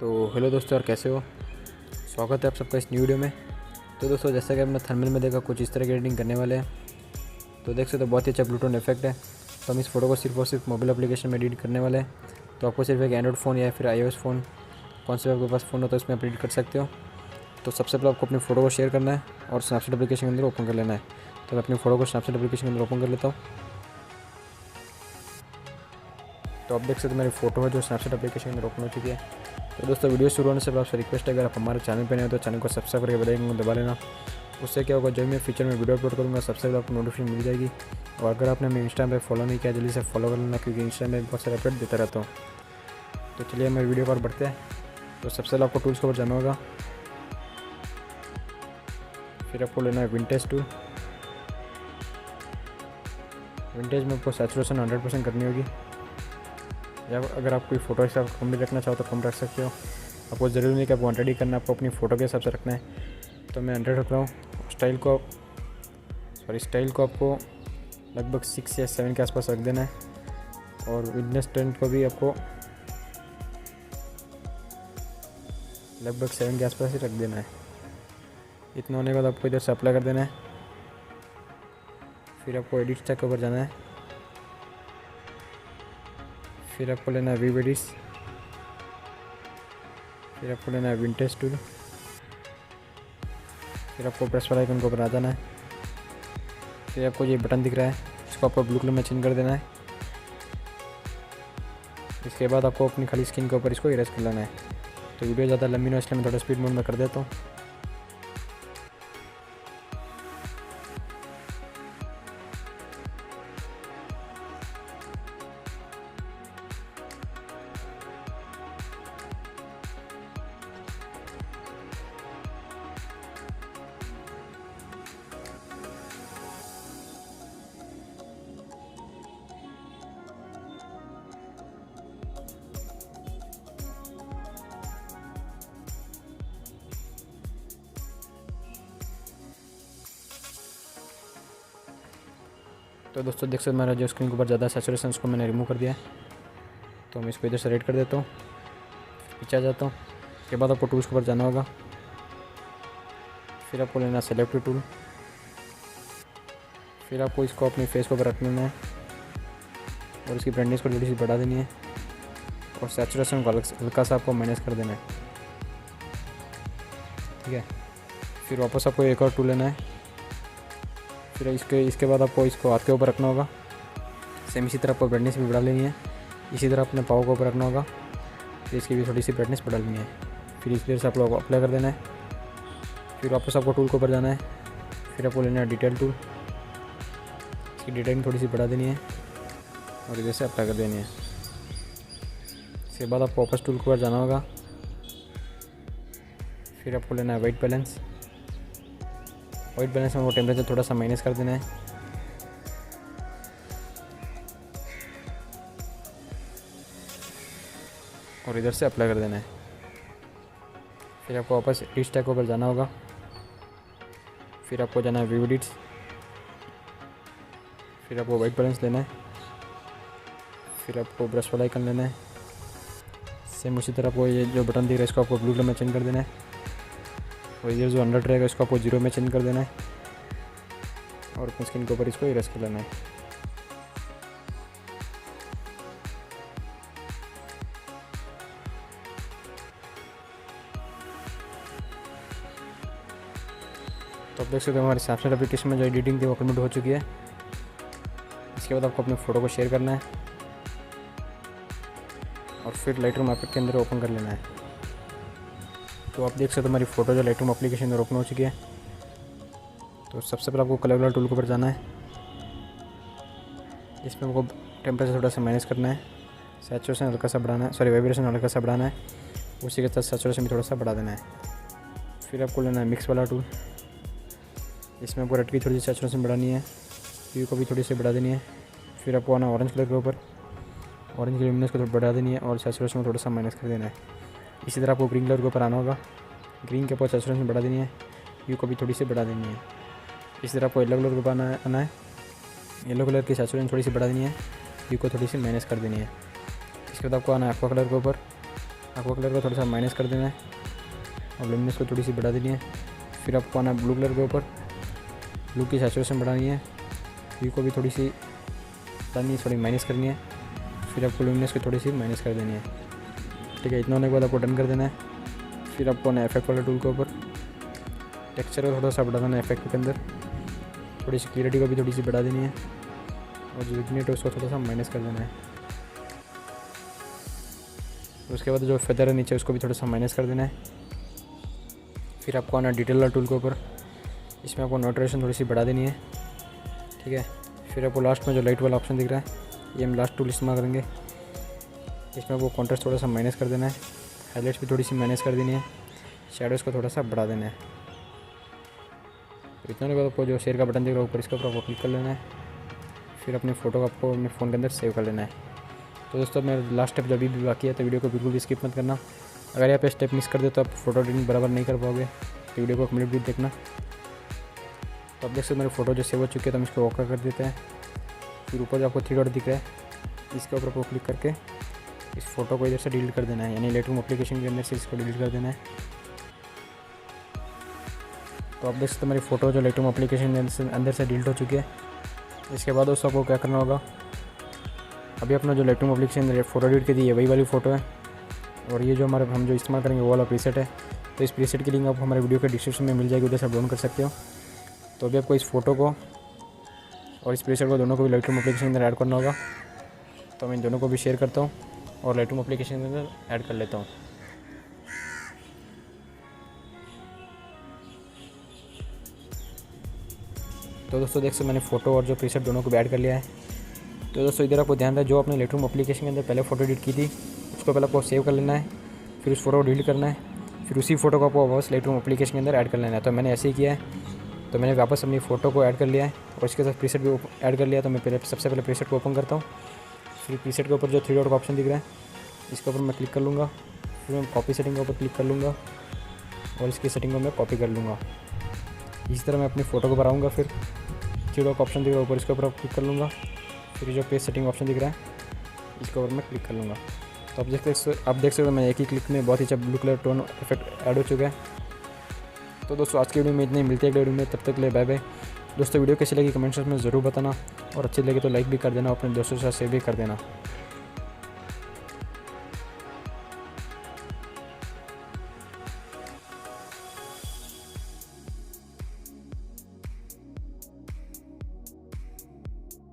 तो हेलो दोस्तों, और कैसे हो। स्वागत है आप सबका इस न्यू वीडियो में। तो दोस्तों, जैसा कि आपने थंबनेल में देखा, कुछ इस तरह की एडिटिंग करने वाले हैं। तो देख सकते हो, बहुत ही अच्छा ब्लूटूथ इफेक्ट है। तो हम इस फोटो को सिर्फ और सिर्फ मोबाइल एप्लीकेशन में एडिट करने वाले हैं। तो आपको सिर्फ एक एंड्रॉइड फ़ोन या फिर iOS फ़ोन, कौन से आपके पास फ़ोन हो तो उसमें आप एडिट कर सकते हो। तो सबसे पहले आपको अपनी फ़ोटो को शेयर करना है और स्नैपसीड एप्लीकेशन के अंदर ओपन कर लेना है। तो मैं अपनी फ़ोटो को स्नैपसीड एप्लीकेशन के अंदर ओपन कर लेता हूँ। तो आप देख सकते हो, मेरी फ़ोटो है जो स्नैपसीड एप्लीकेशन के अंदर ओपन हो चुकी है। तो दोस्तों, वीडियो शुरू होने से पहले आपसे रिक्वेस्ट है, अगर आप हमारे चैनल पर नए हो तो चैनल को सब्सक्राइब करके बेल आइकन को दबा लेना। उससे क्या होगा, जब मैं फ्यूचर में वीडियो अपलोड करूँगा सबसे पहले आपको नोटिफिकेशन मिल जाएगी। और अगर आपने हमें इंस्टा पे फॉलो नहीं किया, जल्दी से फॉलो कर लेना, क्योंकि इंस्टा में बहुत सारे अपडेट देता रहता हूँ। तो चलिए हमारे वीडियो पर बढ़ते हैं। तो सबसे पहले आपको टूल्स के ऊपर जाना होगा। फिर आपको लेना है विंटेज टूल। विंटेज में आपको सैचुरेशन 100% करनी होगी, या अगर आप कोई फ़ोटो हिसाब कम भी रखना चाहो तो कम रख सकते हो। आपको ज़रूरी नहीं कि आपको 100 ही करना है, आपको अपनी फ़ोटो के हिसाब से रखना है। तो मैं 100 रख रहा हूँ। स्टाइल को आपको लगभग 6 या 7 के आसपास रख देना है। और विटनेस ट्रेंड को भी आपको लगभग 7 के आसपास ही रख देना है। इतना होने के बाद आपको इधर से अप्लाई कर देना है। फिर आपको एडिट स्टैक के ऊपर जाना है। फिर आपको लेना है व्यू एडिट्स। फिर आपको लेना है विंटेज टूल। फिर आपको प्रेस वाला आइकन के ऊपर आ जाना है। फिर आपको ये बटन दिख रहा है, इसको आपको ब्लू कलर में चेंज कर देना है। इसके बाद आपको अपनी खाली स्क्रीन के ऊपर इसको इरेज कर लेना है। तो वीडियो ज़्यादा लंबी ना, इसलिए मैं थोड़ा स्पीड मोड में कर देता हूँ। तो दोस्तों देख सकते, मेरा जो स्क्रीन के ऊपर ज़्यादा सैचुरेशन उसको मैंने रिमूव कर दिया है। तो मैं इसको इधर से रेड कर देता हूँ, पीछे आ जाता हूँ। उसके बाद आपको टूल्स के ऊपर जाना होगा। फिर आपको लेना सेलेक्ट टूल। फिर आपको इसको अपने फेस के ऊपर रख लेना है और इसकी ब्राइटनेस को थोड़ी सी बढ़ा देनी है और सैचुरेशन को हल्का सा आपको माइनस कर देना है। ठीक है। फिर वापस आपको एक और टूल लेना है। फिर इसके बाद आपको इसको हाथ के ऊपर रखना होगा। सेम इसी तरह आपको ब्राइटनेस भी बढ़ा लेनी है। इसी तरह अपने पाँव के ऊपर रखना होगा। फिर इसकी भी थोड़ी सी ब्राइटनेस बढ़ा लेनी है। फिर इस तरह से आप लोग अप्लाई कर देना है। फिर वापस आपको टूल के ऊपर जाना है। फिर आपको लेना है डिटेल टूल। इसकी डिटेलिंग थोड़ी सी बढ़ा देनी है और इधर से अप्लाई कर देनी है। इसके बाद आपको वापस टूल के ऊपर जाना होगा। फिर आपको लेना है वाइट बैलेंस। वाइट बैलेंस में वो टेम्परेचर थोड़ा सा माइनस कर देना है। और इधर से अप्लाई कर देना है। फिर आपको वापस एडिट स्टैक के ऊपर जाना होगा। फिर आपको जाना है व्यू एडिट्स। फिर आपको वाइट बैलेंस लेना है। फिर आपको ब्रश वाला आइकन लेना है। सेम उसी तरह आपको ये जो बटन दिख रहा है इसको आपको ब्लू कलर में चेंज कर देना है। और इधर जो 100 रहेगा इसको आपको 0 में चेंज कर देना है और अपनी स्क्रीन के ऊपर इसको इरेज कर लेना है। तो आप देख सकते हो, हमारे स्नैपसीड एप्लीकेशन में जो एडिटिंग थी वो कंप्लीट हो चुकी है। इसके बाद आपको अपनी फ़ोटो को शेयर करना है और फिर लाइटरूम ऐप के अंदर ओपन कर लेना है। तो आप देख सकते हो, हमारी फ़ोटो जो लाइटरूम एप्लीकेशन में ओपन हो चुकी है। तो सबसे पहले आपको कलर वाला टूल के ऊपर जाना है। इसमें आपको टेम्परेचर थोड़ा सा माइनस करना है, सैचुरेशन हल्का सा बढ़ाना है, वाइब्रेशन हल्का सा बढ़ाना है, उसी के साथ सैचुरेशन भी थोड़ा सा बढ़ा देना है। फिर आपको लेना है मिक्स वाला टूल। इसमें आपको रेड की थोड़ी सी सैचुरेशन बढ़ानी है, ह्यू को भी थोड़ी सी बढ़ा देनी है। फिर आपको आना ऑरेंज कलर के ऊपर, ऑरेंज की लुमिनेंस को थोड़ा बढ़ा देनी है और सैचुरेशन को थोड़ा सा माइनस कर देना है। इसी तरह आपको ग्रीन कलर के ऊपर आना होगा। ग्रीन के ऊपर सैचुरेशन बढ़ा देनी है, ह्यू को भी थोड़ी सी बढ़ा देनी है। इसी तरह आपको येलो कलर के ऊपर आना है। येलो कलर की सैचुरेशन थोड़ी सी बढ़ा देनी है, ह्यू को थोड़ी सी माइनस कर देनी है। इसके बाद आपको आना है एक्वा कलर के ऊपर। एक्वा कलर को थोड़ा सा माइनस कर देना है और लुमिनस को थोड़ी सी बढ़ा देनी है। फिर आपको आना ब्लू कलर के ऊपर, ब्लू की सैचुरेशन बढ़ानी है, ह्यू को भी थोड़ी सी बढ़ानी है, थोड़ी माइनस करनी है। फिर आपको लुमिनस को थोड़ी सी माइनस कर देनी है। ठीक है, इतना होने के बाद आपको डन कर देना है। फिर आपको आना इफेक्ट वाले टूल के ऊपर, टेक्सचर को थोड़ा सा बढ़ा देना है इफेक्ट के अंदर, थोड़ी सी क्लियरिटी को भी थोड़ी सी बढ़ा देनी है और जो विग्नेट है उसको थोड़ा सा माइनस कर देना है। उसके बाद जो फेदर है नीचे उसको भी थोड़ा सा माइनस कर देना है। फिर आपको आना डिटेल वाला टूल के ऊपर, इसमें आपको नोटरेशन थोड़ी सी बढ़ा देनी है। ठीक है, फिर आपको लास्ट में जो लाइट वाला ऑप्शन दिख रहा है ये हम लास्ट टूल इस्तेमाल करेंगे। इसमें आपको कॉन्ट्रास्ट थोड़ा सा माइनस कर देना है, हाईलाइट्स भी थोड़ी सी माइनस कर देनी है, शैडोज़ को थोड़ा सा बढ़ा देना है। तो इतना होने के बाद आपको जो शेयर का बटन दिख रहा है ऊपर, इसके ऊपर आपको क्लिक कर लेना है। फिर अपने फ़ोटो को आपको अपने फ़ोन के अंदर सेव कर लेना है। तो दोस्तों मेरा लास्ट स्टेप जब भी बाकी है तो वीडियो को बिल्कुल भी स्किप मत करना। अगर यहाँ पे स्टेप मिस कर दे तो आप फोटो एडिटिंग बराबर नहीं कर पाओगे, तो वीडियो को कंप्लीट भी देखना। तो आप देख सकते हो मेरे फोटो जो सेव हो चुके हैं, तो हम इसको ओके कर देते हैं। फिर ऊपर जो आपको 3 डॉट दिख रहा है इसके ऊपर आपको क्लिक करके इस फोटो को इधर से डिलीट कर देना है, यानी लाइटरूम एप्लीकेशन के अंदर से इसको डिलीट कर देना है। तो आप देख सकते हो मेरी फ़ोटो जो लाइटरूम एप्लीकेशन के अंदर से डिलीट हो चुकी है। इसके बाद दोस्तों आपको क्या करना होगा, अभी अपना जो लाइटरूम एप्लीकेशन फ़ोटो एडिट की थी ये वही वाली फ़ोटो है और ये जो हम जो इस्तेमाल करेंगे वो वाला प्रीसेट है। तो इस प्रीसेट की लिंक आपको हमारे वीडियो के डिस्क्रिप्शन में मिल जाएगी, उधर से आप डाउनलोड कर सकते हो। तो अभी आपको इस फ़ोटो को और इस प्रीसेट को दोनों को भी लाइटरूम एप्लीकेशन के अंदर ऐड करना होगा। तो मैं इन दोनों को भी शेयर करता हूँ और लाइटरूम एप्लीकेशन के अंदर ऐड कर लेता हूँ। तो दोस्तों देख सकते मैंने फ़ोटो और जो प्रीसेट दोनों को भी ऐड कर लिया है। तो दोस्तों इधर आपको ध्यान रहे, जो आपने लाइटरूम एप्लीकेशन के अंदर पहले फ़ोटो एडिट की थी उसको पहले आपको सेव कर लेना है, फिर उस फोटो को डिलीट करना है, फिर उसी फोटो को आपको वापस लाइटरूम एप्लीकेशन के अंदर ऐड कर लेना है। तो मैंने ऐसे ही किया है। तो मैंने वापस अपनी फ़ोटो को ऐड कर लिया है और इसके साथ प्रीसेट भी ऐड कर लिया। तो मैं सबसे पहले प्रीसेट को ओपन करता हूँ। फिर प्रीसेट के ऊपर जो 3 डॉट का ऑप्शन दिख रहा है इसके ऊपर मैं क्लिक कर लूँगा। फिर मैं कॉपी सेटिंग के ऊपर क्लिक कर लूँगा और इसकी सेटिंग को मैं कॉपी कर लूँगा। इसी तरह मैं अपनी फ़ोटो को बनाऊँगा। फिर 3 डॉट का ऑप्शन दिख रहा है ऊपर, इसके ऊपर क्लिक कर लूँगा। फिर जो पेज सेटिंग ऑप्शन दिख रहा है इसके ऊपर मैं क्लिक कर लूँगा। तो आप देख सकते हो मैं एक ही क्लिक में बहुत ही अच्छा blue colour tone effect add हो चुका है। तो दोस्तों आज की वीडियो में इतने मिलते हैं अगले वीडियो में, तब तक ले बाय बाय। दोस्तों वीडियो कैसी लगी कमेंट सेक्शन में ज़रूर बताना और अच्छी लगी तो लाइक भी कर देना, अपने दोस्तों के साथ शेयर भी कर देना।